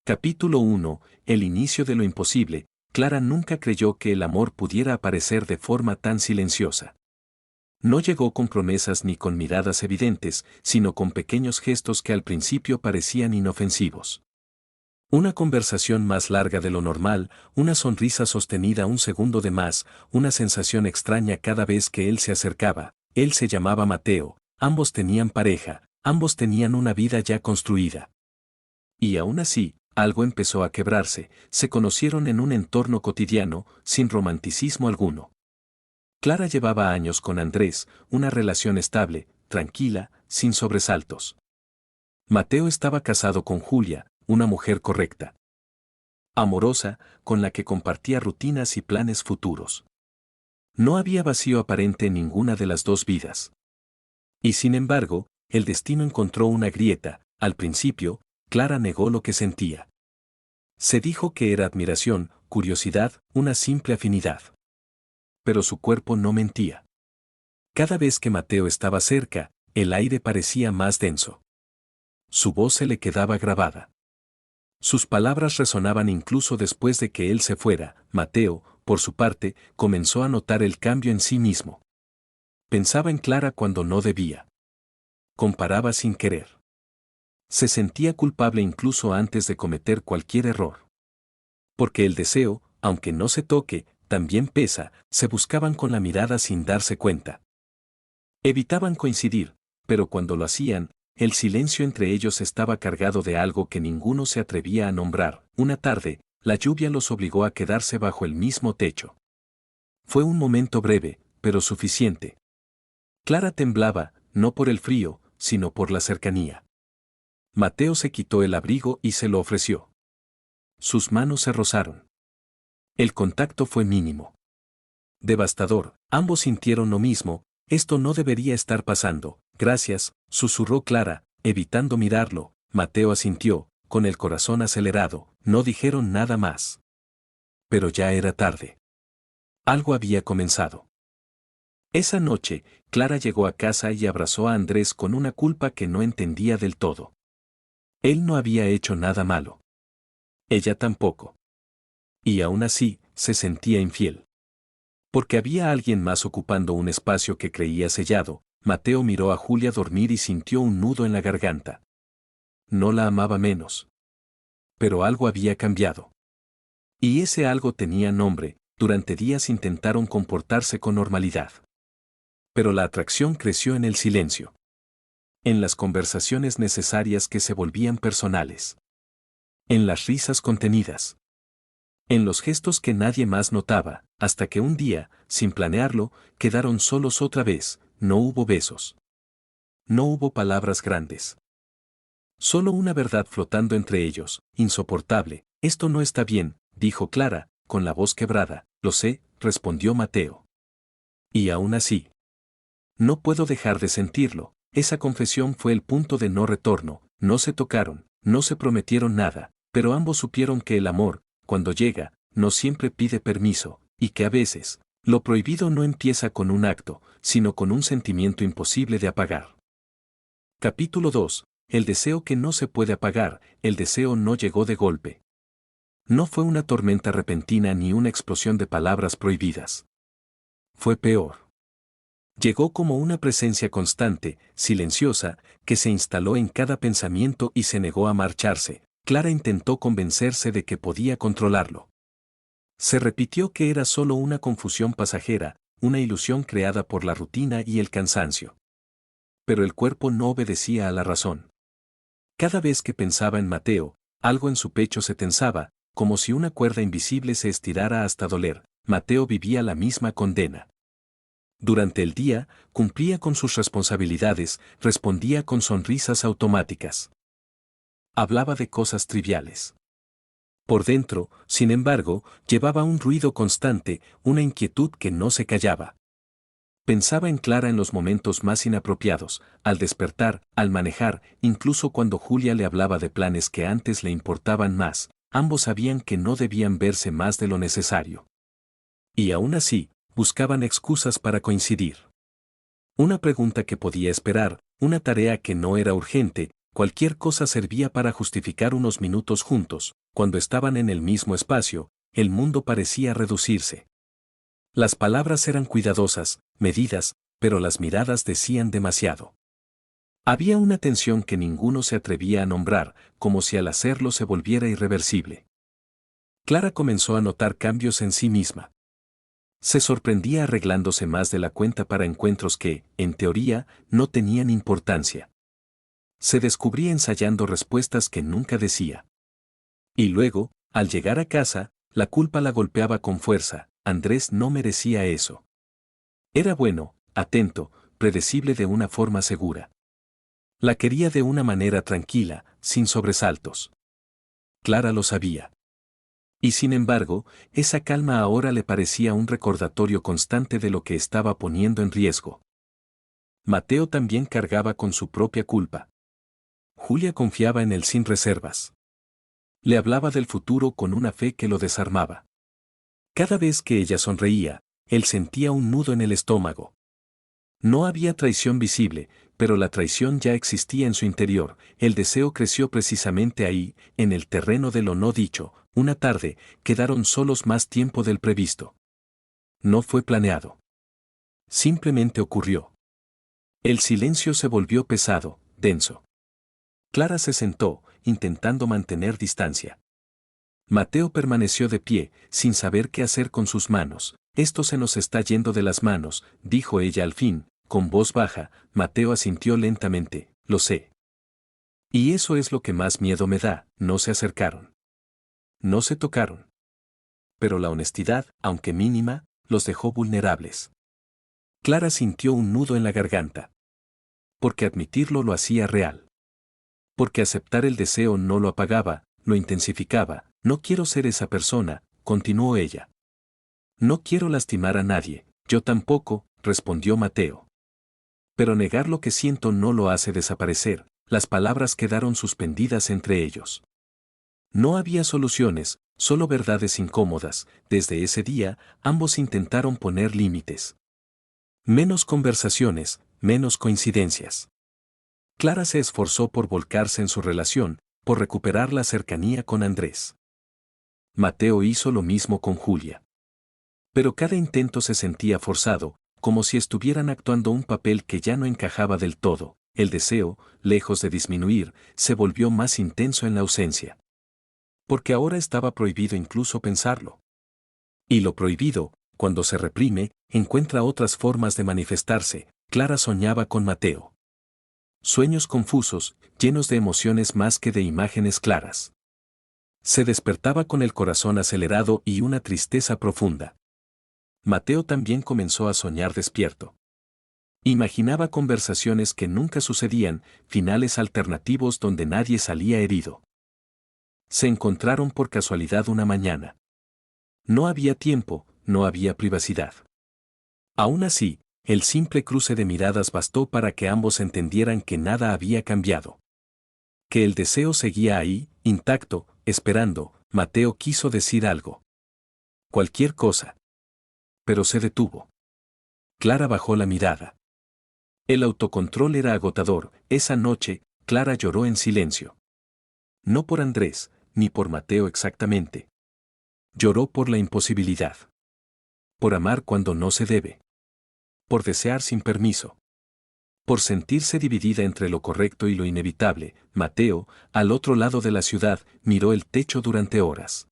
Capítulo 1. El inicio de lo imposible. Clara nunca creyó que el amor pudiera aparecer de forma tan silenciosa. No llegó con promesas ni con miradas evidentes, sino con pequeños gestos que al principio parecían inofensivos. Una conversación más larga de lo normal, una sonrisa sostenida un segundo de más, una sensación extraña cada vez que él se acercaba. Él se llamaba Mateo, ambos tenían pareja, ambos tenían una vida ya construida. Y aún así, algo empezó a quebrarse, se conocieron en un entorno cotidiano, sin romanticismo alguno. Clara llevaba años con Andrés, una relación estable, tranquila, sin sobresaltos. Mateo estaba casado con Julia, una mujer correcta, amorosa, con la que compartía rutinas y planes futuros. No había vacío aparente en ninguna de las dos vidas. Y sin embargo, el destino encontró una grieta. Al principio, Clara negó lo que sentía. Se dijo que era admiración, curiosidad, una simple afinidad. Pero su cuerpo no mentía. Cada vez que Mateo estaba cerca, el aire parecía más denso. Su voz se le quedaba grabada. Sus palabras resonaban incluso después de que él se fuera. Mateo, por su parte, comenzó a notar el cambio en sí mismo. Pensaba en Clara cuando no debía. Comparaba sin querer. Se sentía culpable incluso antes de cometer cualquier error. Porque el deseo, aunque no se toque, también pesa, se buscaban con la mirada sin darse cuenta. Evitaban coincidir, pero cuando lo hacían, el silencio entre ellos estaba cargado de algo que ninguno se atrevía a nombrar. Una tarde, la lluvia los obligó a quedarse bajo el mismo techo. Fue un momento breve, pero suficiente. Clara temblaba, no por el frío, sino por la cercanía. Mateo se quitó el abrigo y se lo ofreció. Sus manos se rozaron. El contacto fue mínimo. Devastador, ambos sintieron lo mismo. Esto no debería estar pasando. Gracias, susurró Clara, evitando mirarlo. Mateo asintió, con el corazón acelerado. No dijeron nada más. Pero ya era tarde. Algo había comenzado. Esa noche, Clara llegó a casa y abrazó a Andrés con una culpa que no entendía del todo. Él no había hecho nada malo. Ella tampoco. Y aún así, se sentía infiel. Porque había alguien más ocupando un espacio que creía sellado. Mateo miró a Julia dormir y sintió un nudo en la garganta. No la amaba menos. Pero algo había cambiado. Y ese algo tenía nombre. Durante días intentaron comportarse con normalidad. Pero la atracción creció en el silencio. En las conversaciones necesarias que se volvían personales. En las risas contenidas. En los gestos que nadie más notaba, hasta que un día, sin planearlo, quedaron solos otra vez. No hubo besos. No hubo palabras grandes. Solo una verdad flotando entre ellos, insoportable. Esto no está bien, dijo Clara, con la voz quebrada. Lo sé, respondió Mateo. Y aún así. No puedo dejar de sentirlo. Esa confesión fue el punto de no retorno. No se tocaron, no se prometieron nada, pero ambos supieron que el amor, cuando llega, no siempre pide permiso, y que a veces, lo prohibido no empieza con un acto, sino con un sentimiento imposible de apagar. Capítulo 2. El deseo que no se puede apagar. El deseo no llegó de golpe. No fue una tormenta repentina ni una explosión de palabras prohibidas. Fue peor. Llegó como una presencia constante, silenciosa, que se instaló en cada pensamiento y se negó a marcharse. Clara intentó convencerse de que podía controlarlo. Se repitió que era solo una confusión pasajera, una ilusión creada por la rutina y el cansancio. Pero el cuerpo no obedecía a la razón. Cada vez que pensaba en Mateo, algo en su pecho se tensaba, como si una cuerda invisible se estirara hasta doler. Mateo vivía la misma condena. Durante el día, cumplía con sus responsabilidades, respondía con sonrisas automáticas. Hablaba de cosas triviales. Por dentro, sin embargo, llevaba un ruido constante, una inquietud que no se callaba. Pensaba en Clara en los momentos más inapropiados, al despertar, al manejar, incluso cuando Julia le hablaba de planes que antes le importaban más. Ambos sabían que no debían verse más de lo necesario. Y aún así, buscaban excusas para coincidir. Una pregunta que podía esperar, una tarea que no era urgente. cualquier cosa servía para justificar unos minutos juntos. Cuando estaban en el mismo espacio, el mundo parecía reducirse. Las palabras eran cuidadosas, medidas, pero las miradas decían demasiado. Había una tensión que ninguno se atrevía a nombrar, como si al hacerlo se volviera irreversible. Clara comenzó a notar cambios en sí misma. Se sorprendía arreglándose más de la cuenta para encuentros que, en teoría, no tenían importancia. Se descubría ensayando respuestas que nunca decía. Y luego, al llegar a casa, la culpa la golpeaba con fuerza. Andrés no merecía eso. Era bueno, atento, predecible de una forma segura. La quería de una manera tranquila, sin sobresaltos. Clara lo sabía. Y sin embargo, esa calma ahora le parecía un recordatorio constante de lo que estaba poniendo en riesgo. Mateo también cargaba con su propia culpa. Julia confiaba en él sin reservas. Le hablaba del futuro con una fe que lo desarmaba. Cada vez que ella sonreía, él sentía un nudo en el estómago. No había traición visible, pero la traición ya existía en su interior. El deseo creció precisamente ahí, en el terreno de lo no dicho. Una tarde, quedaron solos más tiempo del previsto. No fue planeado. Simplemente ocurrió. El silencio se volvió pesado, denso. Clara se sentó, intentando mantener distancia. Mateo permaneció de pie, sin saber qué hacer con sus manos. Esto se nos está yendo de las manos, dijo ella al fin, con voz baja. Mateo asintió lentamente, lo sé. Y eso es lo que más miedo me da. No se acercaron. No se tocaron. Pero la honestidad, aunque mínima, los dejó vulnerables. Clara sintió un nudo en la garganta. Porque admitirlo lo hacía real. Porque aceptar el deseo no lo apagaba, lo intensificaba. No quiero ser esa persona, continuó ella. No quiero lastimar a nadie, yo tampoco, respondió Mateo. Pero negar lo que siento no lo hace desaparecer. Las palabras quedaron suspendidas entre ellos. No había soluciones, solo verdades incómodas. Desde ese día, ambos intentaron poner límites. Menos conversaciones, menos coincidencias. Clara se esforzó por volcarse en su relación, por recuperar la cercanía con Andrés. Mateo hizo lo mismo con Julia. Pero cada intento se sentía forzado, como si estuvieran actuando un papel que ya no encajaba del todo. El deseo, lejos de disminuir, se volvió más intenso en la ausencia. Porque ahora estaba prohibido incluso pensarlo. Y lo prohibido, cuando se reprime, encuentra otras formas de manifestarse. Clara soñaba con Mateo. Sueños confusos, llenos de emociones más que de imágenes claras. Se despertaba con el corazón acelerado y una tristeza profunda. Mateo también comenzó a soñar despierto. Imaginaba conversaciones que nunca sucedían, finales alternativos donde nadie salía herido. Se encontraron por casualidad una mañana. No había tiempo, no había privacidad. Aún así, el simple cruce de miradas bastó para que ambos entendieran que nada había cambiado. Que el deseo seguía ahí, intacto, esperando. Mateo quiso decir algo. Cualquier cosa. Pero se detuvo. Clara bajó la mirada. El autocontrol era agotador. Esa noche, Clara lloró en silencio. No por Andrés, ni por Mateo exactamente. Lloró por la imposibilidad. Por amar cuando no se debe. Por desear sin permiso. Por sentirse dividida entre lo correcto y lo inevitable. Mateo, al otro lado de la ciudad, miró el techo durante horas.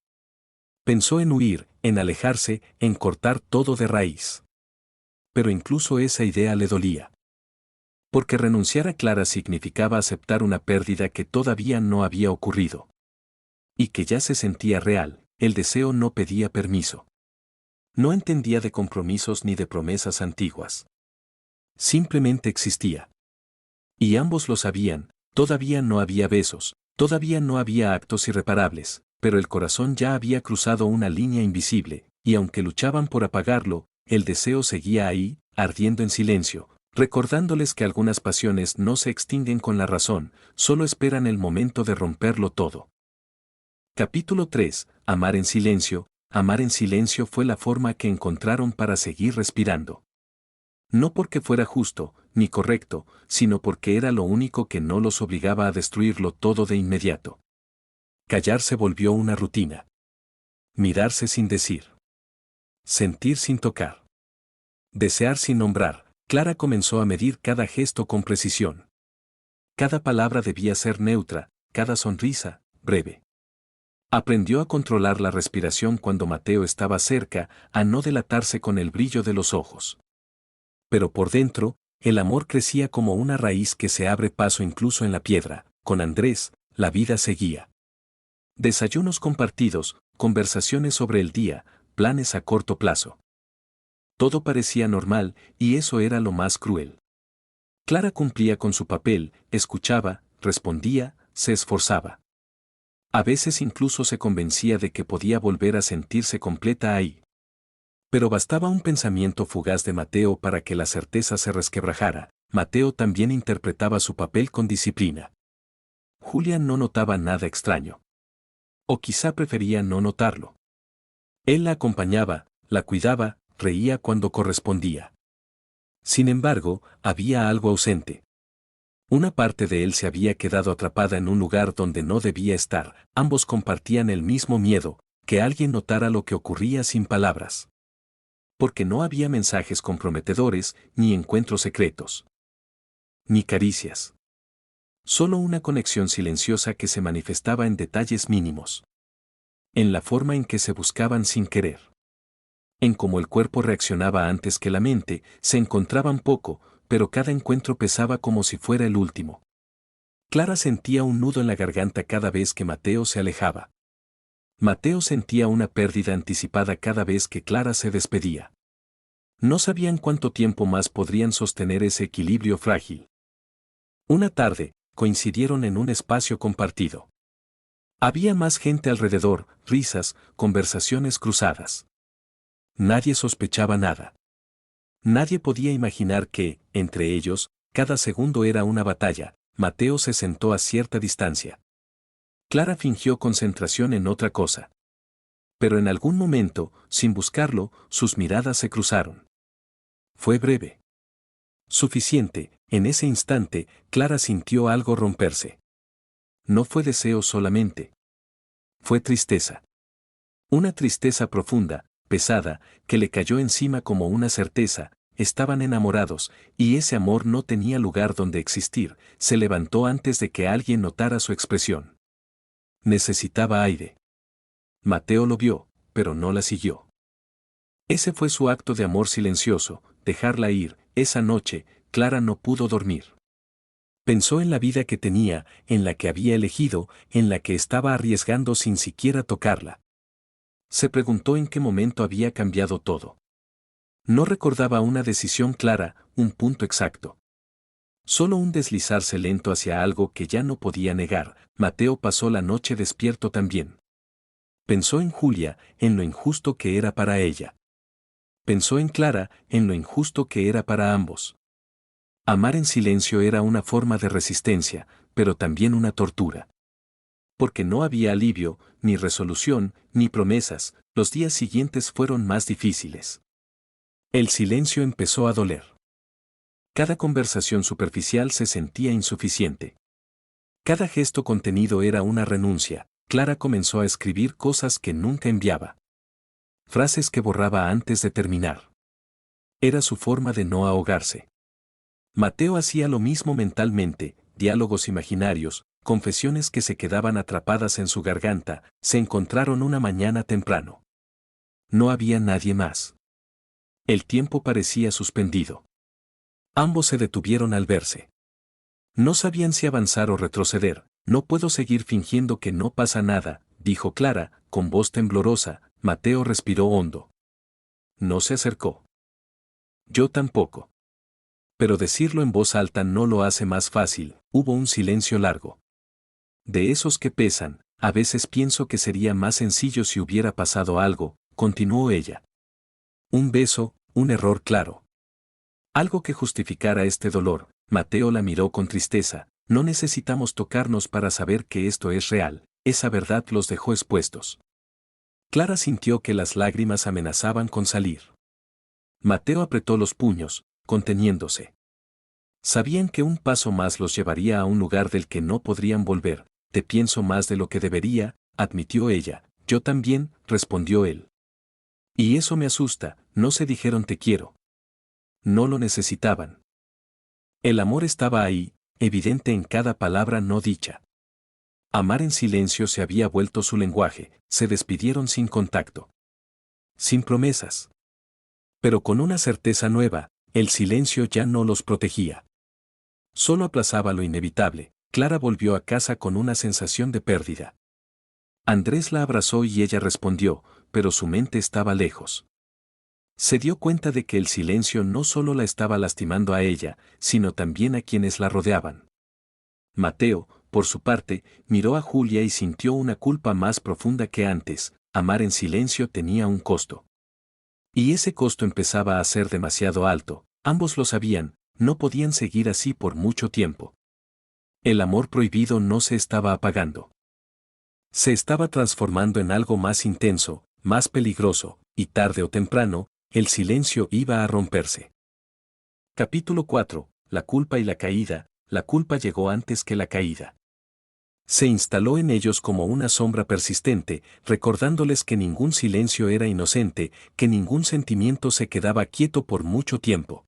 Pensó en huir, en alejarse, en cortar todo de raíz. Pero incluso esa idea le dolía. Porque renunciar a Clara significaba aceptar una pérdida que todavía no había ocurrido. Y que ya se sentía real. El deseo no pedía permiso. No entendía de compromisos ni de promesas antiguas. Simplemente existía. Y ambos lo sabían. Todavía no había besos, todavía no había actos irreparables, pero el corazón ya había cruzado una línea invisible, y aunque luchaban por apagarlo, el deseo seguía ahí, ardiendo en silencio, recordándoles que algunas pasiones no se extinguen con la razón, solo esperan el momento de romperlo todo. Capítulo 3. Amar en silencio. Amar en silencio fue la forma que encontraron para seguir respirando. No porque fuera justo, ni correcto, sino porque era lo único que no los obligaba a destruirlo todo de inmediato. Callar se volvió una rutina. Mirarse sin decir. Sentir sin tocar. Desear sin nombrar. Clara comenzó a medir cada gesto con precisión. Cada palabra debía ser neutra, cada sonrisa, breve. Aprendió a controlar la respiración cuando Mateo estaba cerca, a no delatarse con el brillo de los ojos. Pero por dentro, el amor crecía como una raíz que se abre paso incluso en la piedra. Con Andrés, la vida seguía. Desayunos compartidos, conversaciones sobre el día, planes a corto plazo. Todo parecía normal, y eso era lo más cruel. Clara cumplía con su papel, escuchaba, respondía, se esforzaba. A veces incluso se convencía de que podía volver a sentirse completa ahí. Pero bastaba un pensamiento fugaz de Mateo para que la certeza se resquebrajara. Mateo también interpretaba su papel con disciplina. Julia no notaba nada extraño. O quizá prefería no notarlo. Él la acompañaba, la cuidaba, reía cuando correspondía. Sin embargo, había algo ausente. Una parte de él se había quedado atrapada en un lugar donde no debía estar. Ambos compartían el mismo miedo, que alguien notara lo que ocurría sin palabras. Porque no había mensajes comprometedores, ni encuentros secretos. Ni caricias. Solo una conexión silenciosa que se manifestaba en detalles mínimos. En la forma en que se buscaban sin querer. En cómo el cuerpo reaccionaba antes que la mente, se encontraban poco, pero cada encuentro pesaba como si fuera el último. Clara sentía un nudo en la garganta cada vez que Mateo se alejaba. Mateo sentía una pérdida anticipada cada vez que Clara se despedía. No sabían cuánto tiempo más podrían sostener ese equilibrio frágil. Una tarde, coincidieron en un espacio compartido. Había más gente alrededor, risas, conversaciones cruzadas. Nadie sospechaba nada. Nadie podía imaginar que, entre ellos, cada segundo era una batalla. Mateo se sentó a cierta distancia. Clara fingió concentración en otra cosa. Pero en algún momento, sin buscarlo, sus miradas se cruzaron. Fue breve. Suficiente, en ese instante, Clara sintió algo romperse. No fue deseo solamente. Fue tristeza. Una tristeza profunda, pesada, que le cayó encima como una certeza. Estaban enamorados, y ese amor no tenía lugar donde existir. Se levantó antes de que alguien notara su expresión. Necesitaba aire. Mateo lo vio, pero no la siguió. Ese fue su acto de amor silencioso, dejarla ir. Esa noche, Clara no pudo dormir. Pensó en la vida que tenía, en la que había elegido, en la que estaba arriesgando sin siquiera tocarla. Se preguntó en qué momento había cambiado todo. No recordaba una decisión clara, un punto exacto. Solo un deslizarse lento hacia algo que ya no podía negar. Mateo pasó la noche despierto también. Pensó en Julia, en lo injusto que era para ella. Pensó en Clara, en lo injusto que era para ambos. Amar en silencio era una forma de resistencia, pero también una tortura. Porque no había alivio, ni resolución, ni promesas. Los días siguientes fueron más difíciles. El silencio empezó a doler. Cada conversación superficial se sentía insuficiente. Cada gesto contenido era una renuncia. Clara comenzó a escribir cosas que nunca enviaba. Frases que borraba antes de terminar. Era su forma de no ahogarse. Mateo hacía lo mismo mentalmente, diálogos imaginarios, confesiones que se quedaban atrapadas en su garganta. Se encontraron una mañana temprano. No había nadie más. El tiempo parecía suspendido. Ambos se detuvieron al verse. No sabían si avanzar o retroceder. No puedo seguir fingiendo que no pasa nada, dijo Clara, con voz temblorosa. Mateo respiró hondo. No se acercó. Yo tampoco. Pero decirlo en voz alta no lo hace más fácil. Hubo un silencio largo. De esos que pesan, a veces pienso que sería más sencillo si hubiera pasado algo, continuó ella. Un beso, un error claro. Algo que justificara este dolor. Mateo la miró con tristeza. No necesitamos tocarnos para saber que esto es real. Esa verdad los dejó expuestos. Clara sintió que las lágrimas amenazaban con salir. Mateo apretó los puños. conteniéndose. Sabían que un paso más los llevaría a un lugar del que no podrían volver. Te pienso más de lo que debería, admitió ella. Yo también, respondió él. Y eso me asusta, no se dijeron te quiero. No lo necesitaban. El amor estaba ahí, evidente en cada palabra no dicha. Amar en silencio se había vuelto su lenguaje, se despidieron sin contacto. Sin promesas. Pero con una certeza nueva, el silencio ya no los protegía. Solo aplazaba lo inevitable. Clara volvió a casa con una sensación de pérdida. Andrés la abrazó y ella respondió, pero su mente estaba lejos. Se dio cuenta de que el silencio no solo la estaba lastimando a ella, sino también a quienes la rodeaban. Mateo, por su parte, miró a Julia y sintió una culpa más profunda que antes. Amar en silencio tenía un costo. Y ese costo empezaba a ser demasiado alto, ambos lo sabían, no podían seguir así por mucho tiempo. El amor prohibido no se estaba apagando. Se estaba transformando en algo más intenso, más peligroso, y tarde o temprano, el silencio iba a romperse. Capítulo 4. La culpa y la caída. La culpa llegó antes que la caída. Se instaló en ellos como una sombra persistente, recordándoles que ningún silencio era inocente, que ningún sentimiento se quedaba quieto por mucho tiempo.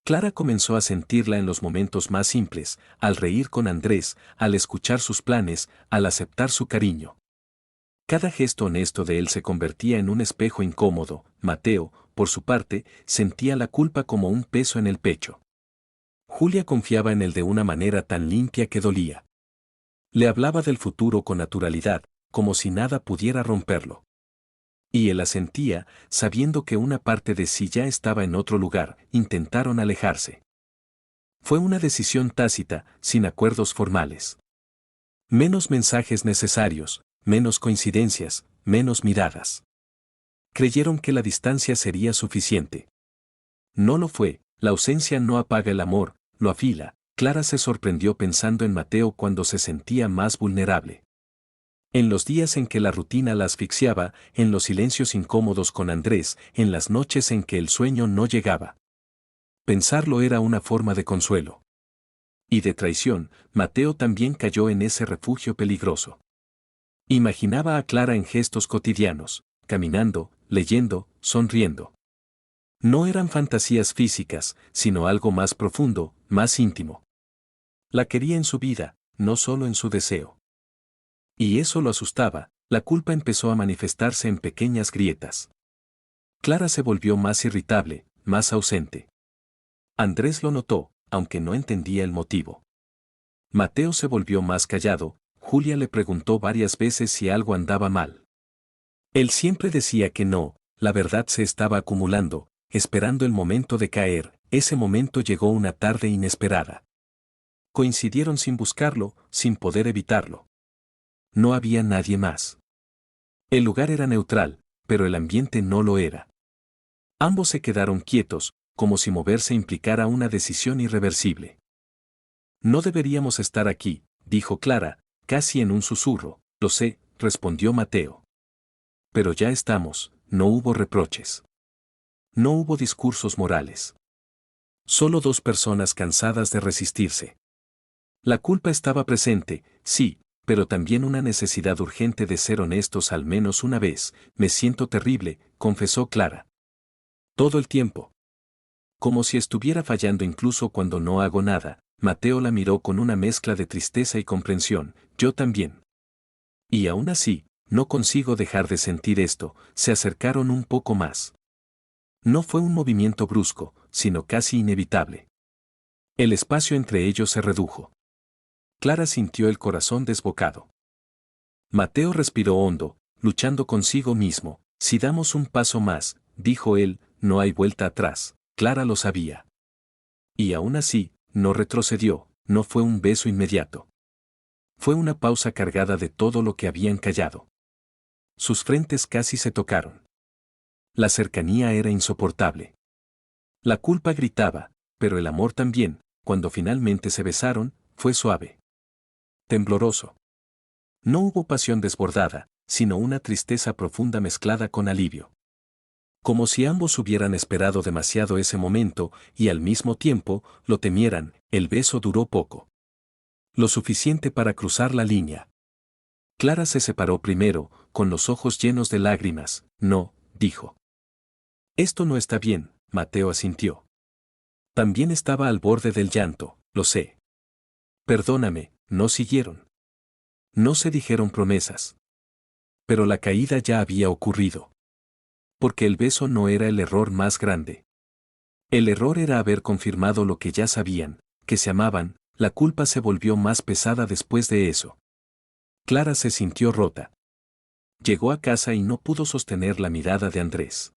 Clara comenzó a sentirla en los momentos más simples, al reír con Andrés, al escuchar sus planes, al aceptar su cariño. Cada gesto honesto de él se convertía en un espejo incómodo. Mateo, por su parte, sentía la culpa como un peso en el pecho. Julia confiaba en él de una manera tan limpia que dolía. Le hablaba del futuro con naturalidad, como si nada pudiera romperlo. Y él asentía, sabiendo que una parte de sí ya estaba en otro lugar. Intentaron alejarse. Fue una decisión tácita, sin acuerdos formales. Menos mensajes necesarios, menos coincidencias, menos miradas. Creyeron que la distancia sería suficiente. No lo fue, la ausencia no apaga el amor, lo afila. Clara se sorprendió pensando en Mateo cuando se sentía más vulnerable. En los días en que la rutina la asfixiaba, en los silencios incómodos con Andrés, en las noches en que el sueño no llegaba. Pensarlo era una forma de consuelo. Y de traición, Mateo también cayó en ese refugio peligroso. Imaginaba a Clara en gestos cotidianos, caminando, leyendo, sonriendo. No eran fantasías físicas, sino algo más profundo, más íntimo. La quería en su vida, no solo en su deseo. Y eso lo asustaba, la culpa empezó a manifestarse en pequeñas grietas. Clara se volvió más irritable, más ausente. Andrés lo notó, aunque no entendía el motivo. Mateo se volvió más callado. Julia le preguntó varias veces si algo andaba mal. Él siempre decía que no, la verdad se estaba acumulando, esperando el momento de caer. Ese momento llegó una tarde inesperada. Coincidieron sin buscarlo, sin poder evitarlo. No había nadie más. El lugar era neutral, pero el ambiente no lo era. Ambos se quedaron quietos, como si moverse implicara una decisión irreversible. No deberíamos estar aquí, dijo Clara, casi en un susurro. Lo sé, respondió Mateo. Pero ya estamos, no hubo reproches. No hubo discursos morales. Solo dos personas cansadas de resistirse. La culpa estaba presente, sí, pero también una necesidad urgente de ser honestos al menos una vez. Me siento terrible, confesó Clara. Todo el tiempo. Como si estuviera fallando incluso cuando no hago nada. Mateo la miró con una mezcla de tristeza y comprensión. Yo también. Y aún así, no consigo dejar de sentir esto. Se acercaron un poco más. No fue un movimiento brusco, sino casi inevitable. El espacio entre ellos se redujo. Clara sintió el corazón desbocado. Mateo respiró hondo, luchando consigo mismo. Si damos un paso más, dijo él, no hay vuelta atrás. Clara lo sabía. Y aún así, no retrocedió, no fue un beso inmediato. Fue una pausa cargada de todo lo que habían callado. Sus frentes casi se tocaron. La cercanía era insoportable. La culpa gritaba, pero el amor también. Cuando finalmente se besaron, fue suave. Tembloroso. No hubo pasión desbordada, sino una tristeza profunda mezclada con alivio. Como si ambos hubieran esperado demasiado ese momento y al mismo tiempo lo temieran, el beso duró poco. Lo suficiente para cruzar la línea. Clara se separó primero, con los ojos llenos de lágrimas. No, dijo. Esto no está bien, Mateo asintió. También estaba al borde del llanto, lo sé. Perdóname, no siguieron. No se dijeron promesas. Pero la caída ya había ocurrido. Porque el beso no era el error más grande. El error era haber confirmado lo que ya sabían, que se amaban. La culpa se volvió más pesada después de eso. Clara se sintió rota. Llegó a casa y no pudo sostener la mirada de Andrés.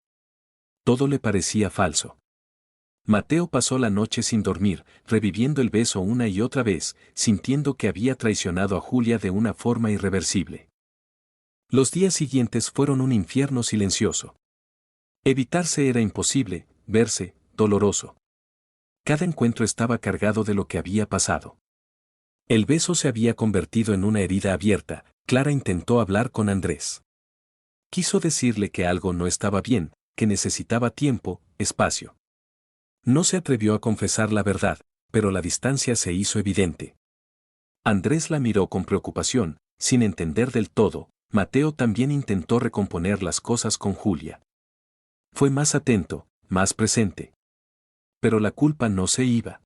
Todo le parecía falso. Mateo pasó la noche sin dormir, reviviendo el beso una y otra vez, sintiendo que había traicionado a Julia de una forma irreversible. Los días siguientes fueron un infierno silencioso. Evitarse era imposible, verse, doloroso. Cada encuentro estaba cargado de lo que había pasado. El beso se había convertido en una herida abierta. Clara intentó hablar con Andrés. Quiso decirle que algo no estaba bien, que necesitaba tiempo, espacio. No se atrevió a confesar la verdad, pero la distancia se hizo evidente. Andrés la miró con preocupación, sin entender del todo. Mateo también intentó recomponer las cosas con Julia. Fue más atento, más presente. Pero la culpa no se iba.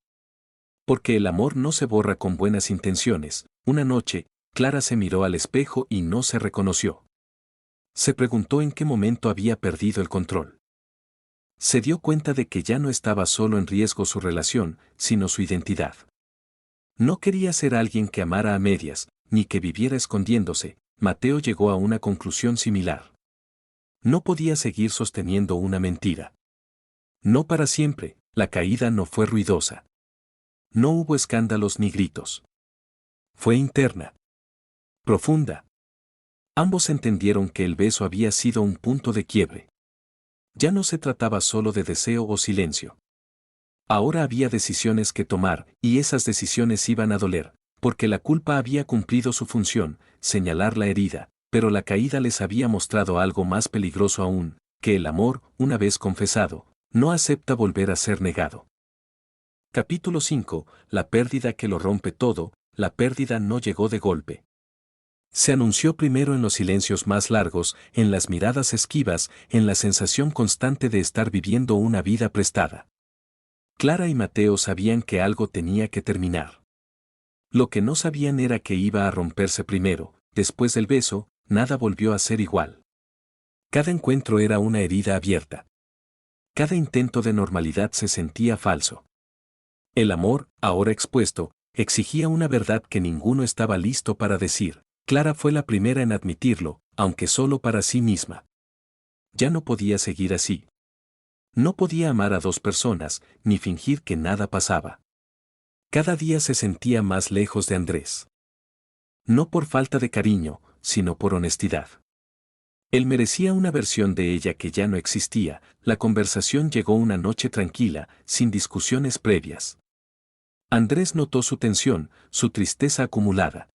Porque el amor no se borra con buenas intenciones. Una noche, Clara se miró al espejo y no se reconoció. Se preguntó en qué momento había perdido el control. Se dio cuenta de que ya no estaba solo en riesgo su relación, sino su identidad. No quería ser alguien que amara a medias, ni que viviera escondiéndose. Mateo llegó a una conclusión similar. No podía seguir sosteniendo una mentira. No para siempre. La caída no fue ruidosa. No hubo escándalos ni gritos. Fue interna. Profunda. Ambos entendieron que el beso había sido un punto de quiebre. Ya no se trataba solo de deseo o silencio. Ahora había decisiones que tomar, y esas decisiones iban a doler, porque la culpa había cumplido su función, señalar la herida, pero la caída les había mostrado algo más peligroso aún, que el amor, una vez confesado, no acepta volver a ser negado. Capítulo 5. La pérdida que lo rompe todo. La pérdida no llegó de golpe. Se anunció primero en los silencios más largos, en las miradas esquivas, en la sensación constante de estar viviendo una vida prestada. Clara y Mateo sabían que algo tenía que terminar. Lo que no sabían era que iba a romperse primero. Después del beso, nada volvió a ser igual. Cada encuentro era una herida abierta. Cada intento de normalidad se sentía falso. El amor, ahora expuesto, exigía una verdad que ninguno estaba listo para decir. Clara fue la primera en admitirlo, aunque solo para sí misma. Ya no podía seguir así. No podía amar a dos personas, ni fingir que nada pasaba. Cada día se sentía más lejos de Andrés. No por falta de cariño, sino por honestidad. Él merecía una versión de ella que ya no existía. La conversación llegó una noche tranquila, sin discusiones previas. Andrés notó su tensión, su tristeza acumulada.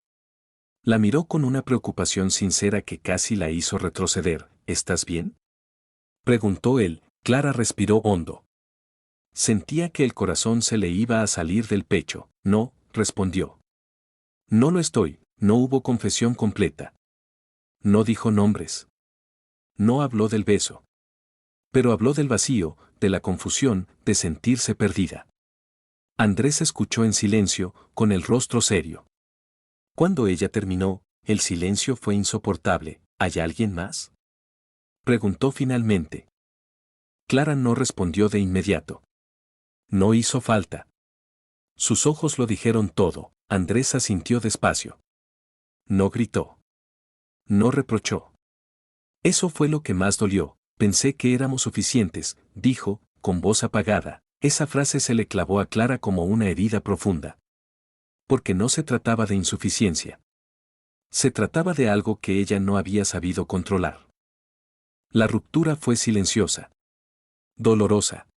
La miró con una preocupación sincera que casi la hizo retroceder. ¿Estás bien?, preguntó él. Clara respiró hondo. Sentía que el corazón se le iba a salir del pecho. No, respondió. No lo estoy. No hubo confesión completa. No dijo nombres. No habló del beso. Pero habló del vacío, de la confusión, de sentirse perdida. Andrés escuchó en silencio, con el rostro serio. Cuando ella terminó, el silencio fue insoportable. ¿Hay alguien más?, preguntó finalmente. Clara no respondió de inmediato. No hizo falta. Sus ojos lo dijeron todo. Andrés asintió despacio. No gritó. No reprochó. Eso fue lo que más dolió. Pensé que éramos suficientes, dijo, con voz apagada. Esa frase se le clavó a Clara como una herida profunda. Porque no se trataba de insuficiencia. Se trataba de algo que ella no había sabido controlar. La ruptura fue silenciosa. Dolorosa.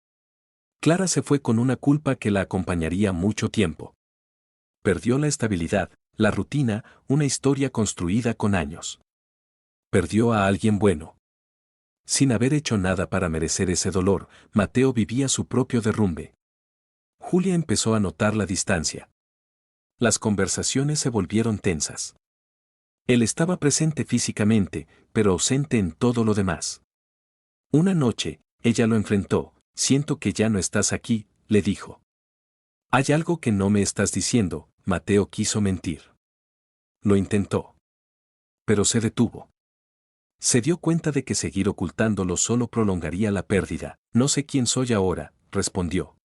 Clara se fue con una culpa que la acompañaría mucho tiempo. Perdió la estabilidad, la rutina, una historia construida con años. Perdió a alguien bueno. Sin haber hecho nada para merecer ese dolor, Mateo vivía su propio derrumbe. Julia empezó a notar la distancia. Las conversaciones se volvieron tensas. Él estaba presente físicamente, pero ausente en todo lo demás. Una noche, ella lo enfrentó. Siento que ya no estás aquí, le dijo. Hay algo que no me estás diciendo. Mateo quiso mentir. Lo intentó. Pero se detuvo. Se dio cuenta de que seguir ocultándolo solo prolongaría la pérdida. No sé quién soy ahora, respondió.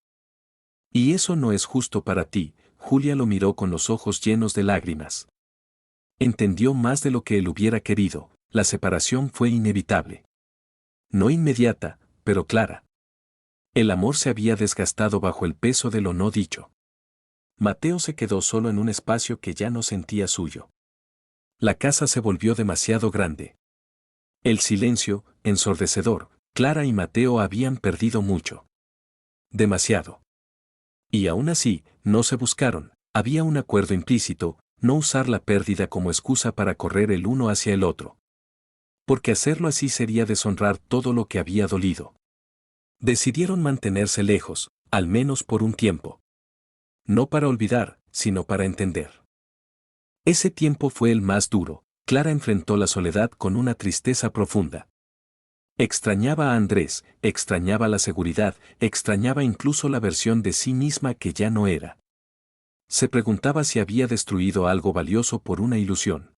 Y eso no es justo para ti. Julia lo miró con los ojos llenos de lágrimas. Entendió más de lo que él hubiera querido. La separación fue inevitable. No inmediata, pero clara. El amor se había desgastado bajo el peso de lo no dicho. Mateo se quedó solo en un espacio que ya no sentía suyo. La casa se volvió demasiado grande. El silencio, ensordecedor. Clara y Mateo habían perdido mucho. Demasiado. Y aún así, no se buscaron. Había un acuerdo implícito, no usar la pérdida como excusa para correr el uno hacia el otro. Porque hacerlo así sería deshonrar todo lo que había dolido. Decidieron mantenerse lejos, al menos por un tiempo. No para olvidar, sino para entender. Ese tiempo fue el más duro. Clara enfrentó la soledad con una tristeza profunda. Extrañaba a Andrés, extrañaba la seguridad, extrañaba incluso la versión de sí misma que ya no era. Se preguntaba si había destruido algo valioso por una ilusión.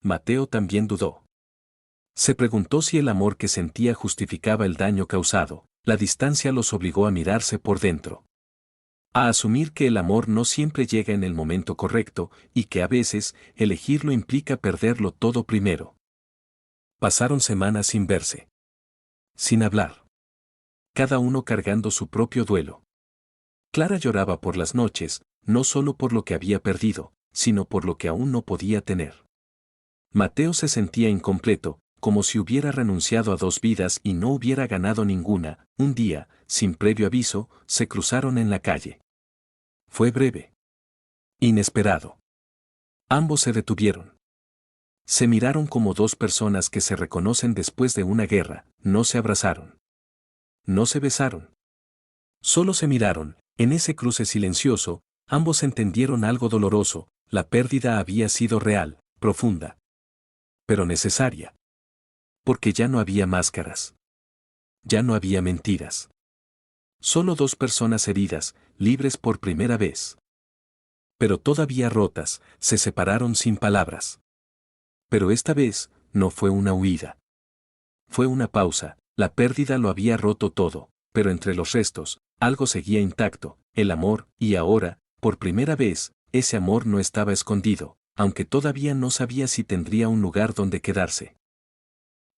Mateo también dudó. Se preguntó si el amor que sentía justificaba el daño causado. La distancia los obligó a mirarse por dentro. A asumir que el amor no siempre llega en el momento correcto y que a veces elegirlo implica perderlo todo primero. Pasaron semanas sin verse. Sin hablar. Cada uno cargando su propio duelo. Clara lloraba por las noches, no solo por lo que había perdido, sino por lo que aún no podía tener. Mateo se sentía incompleto, como si hubiera renunciado a dos vidas y no hubiera ganado ninguna. Un día, sin previo aviso, se cruzaron en la calle. Fue breve. Inesperado. Ambos se detuvieron. Se miraron como dos personas que se reconocen después de una guerra. No se abrazaron. No se besaron. Solo se miraron. En ese cruce silencioso, ambos entendieron algo doloroso. La pérdida había sido real, profunda. Pero necesaria. Porque ya no había máscaras. Ya no había mentiras. Solo dos personas heridas, libres por primera vez. Pero todavía rotas, se separaron sin palabras. Pero esta vez, no fue una huida. Fue una pausa. La pérdida lo había roto todo, pero entre los restos, algo seguía intacto, el amor, y ahora, por primera vez, ese amor no estaba escondido, aunque todavía no sabía si tendría un lugar donde quedarse.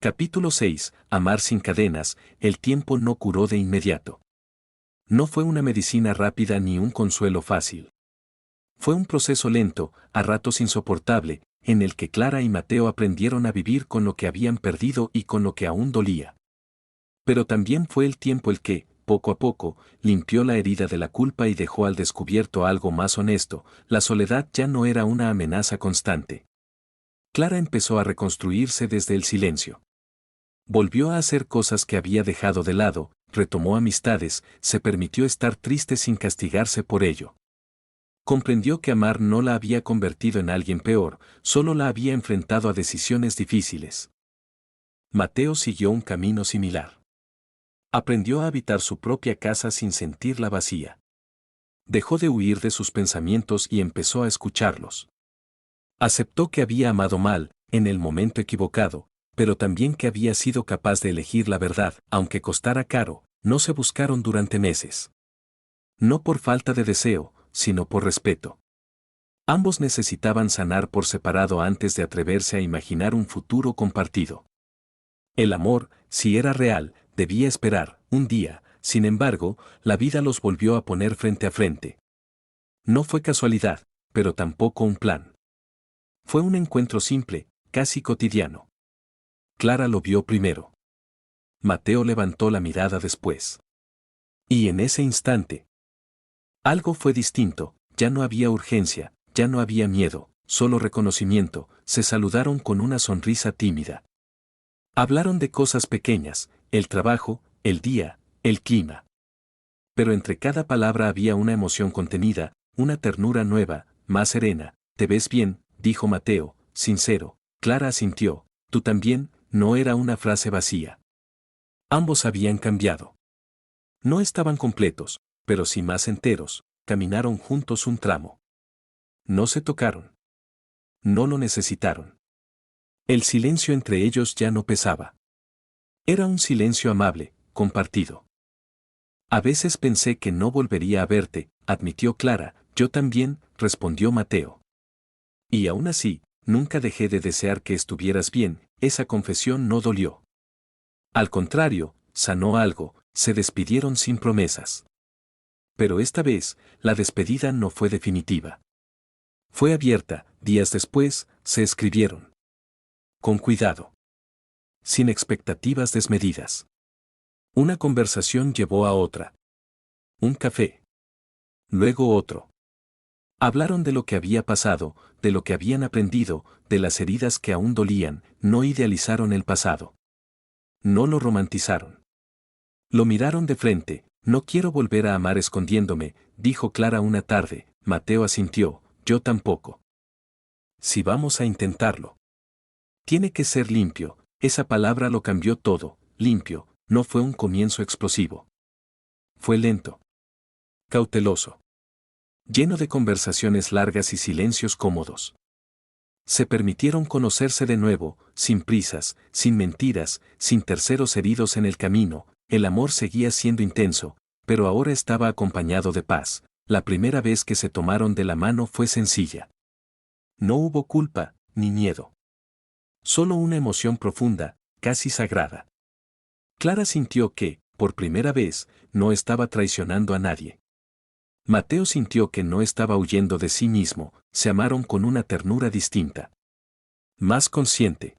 Capítulo 6. Amar sin cadenas. El tiempo no curó de inmediato. No fue una medicina rápida ni un consuelo fácil. Fue un proceso lento, a ratos insoportable, en el que Clara y Mateo aprendieron a vivir con lo que habían perdido y con lo que aún dolía. Pero también fue el tiempo el que, poco a poco, limpió la herida de la culpa y dejó al descubierto algo más honesto. La soledad ya no era una amenaza constante. Clara empezó a reconstruirse desde el silencio. Volvió a hacer cosas que había dejado de lado, retomó amistades, se permitió estar triste sin castigarse por ello. Comprendió que amar no la había convertido en alguien peor, solo la había enfrentado a decisiones difíciles. Mateo siguió un camino similar. Aprendió a habitar su propia casa sin sentirla vacía. Dejó de huir de sus pensamientos y empezó a escucharlos. Aceptó que había amado mal, en el momento equivocado, pero también que había sido capaz de elegir la verdad, aunque costara caro. No se buscaron durante meses. No por falta de deseo, sino por respeto. Ambos necesitaban sanar por separado antes de atreverse a imaginar un futuro compartido. El amor, si era real, debía esperar. Un día, sin embargo, la vida los volvió a poner frente a frente. No fue casualidad, pero tampoco un plan. Fue un encuentro simple, casi cotidiano. Clara lo vio primero. Mateo levantó la mirada después. Y en ese instante, algo fue distinto. Ya no había urgencia, ya no había miedo, solo reconocimiento. Se saludaron con una sonrisa tímida. Hablaron de cosas pequeñas, el trabajo, el día, el clima. Pero entre cada palabra había una emoción contenida, una ternura nueva, más serena. «Te ves bien», dijo Mateo, sincero. Clara asintió. «Tú también», no era una frase vacía. Ambos habían cambiado. No estaban completos, pero sí más enteros. Caminaron juntos un tramo. No se tocaron. No lo necesitaron. El silencio entre ellos ya no pesaba. Era un silencio amable, compartido. «A veces pensé que no volvería a verte», admitió Clara. «Yo también», respondió Mateo. «Y aún así, nunca dejé de desear que estuvieras bien». Esa confesión no dolió. Al contrario, sanó algo, se despidieron sin promesas. Pero esta vez, la despedida no fue definitiva. Fue abierta. Días después, se escribieron. Con cuidado. Sin expectativas desmedidas. Una conversación llevó a otra. Un café. Luego otro. Hablaron de lo que había pasado, de lo que habían aprendido, de las heridas que aún dolían. No idealizaron el pasado. No lo romantizaron. Lo miraron de frente. «No quiero volver a amar escondiéndome», dijo Clara una tarde. Mateo asintió. «Yo tampoco». «Si vamos a intentarlo. Tiene que ser limpio». Esa palabra lo cambió todo. Limpio. No fue un comienzo explosivo. Fue lento. Cauteloso. Lleno de conversaciones largas y silencios cómodos. Se permitieron conocerse de nuevo, sin prisas, sin mentiras, sin terceros heridos en el camino. El amor seguía siendo intenso, pero ahora estaba acompañado de paz. La primera vez que se tomaron de la mano fue sencilla. No hubo culpa, ni miedo. Solo una emoción profunda, casi sagrada. Clara sintió que, por primera vez, no estaba traicionando a nadie. Mateo sintió que no estaba huyendo de sí mismo. Se amaron con una ternura distinta. Más consciente.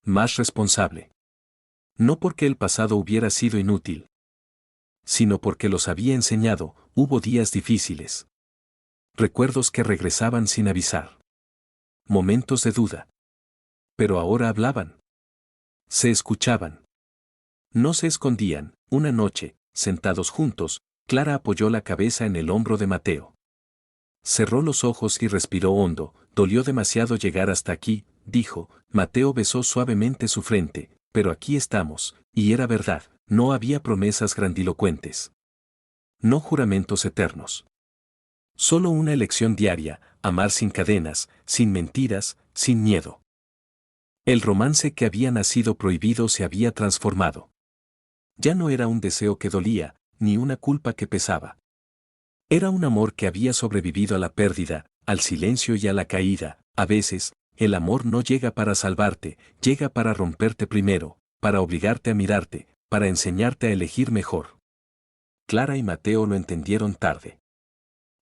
Más responsable. No porque el pasado hubiera sido inútil, sino porque los había enseñado. Hubo días difíciles. Recuerdos que regresaban sin avisar. Momentos de duda. Pero ahora hablaban. Se escuchaban. No se escondían. Una noche, sentados juntos, Clara apoyó la cabeza en el hombro de Mateo. Cerró los ojos y respiró hondo. «Dolió demasiado llegar hasta aquí», dijo. Mateo besó suavemente su frente. «Pero aquí estamos», y era verdad. No había promesas grandilocuentes. No juramentos eternos. Solo una elección diaria, amar sin cadenas, sin mentiras, sin miedo. El romance que había nacido prohibido se había transformado. Ya no era un deseo que dolía, ni una culpa que pesaba. Era un amor que había sobrevivido a la pérdida, al silencio y a la caída. A veces, el amor no llega para salvarte, llega para romperte primero, para obligarte a mirarte, para enseñarte a elegir mejor. Clara y Mateo lo entendieron tarde.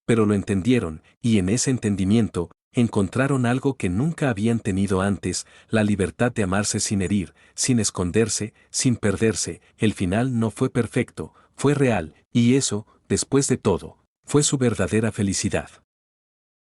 Pero lo entendieron, y en ese entendimiento, encontraron algo que nunca habían tenido antes, la libertad de amarse sin herir, sin esconderse, sin perderse. El final no fue perfecto, fue real, y eso, después de todo, fue su verdadera felicidad.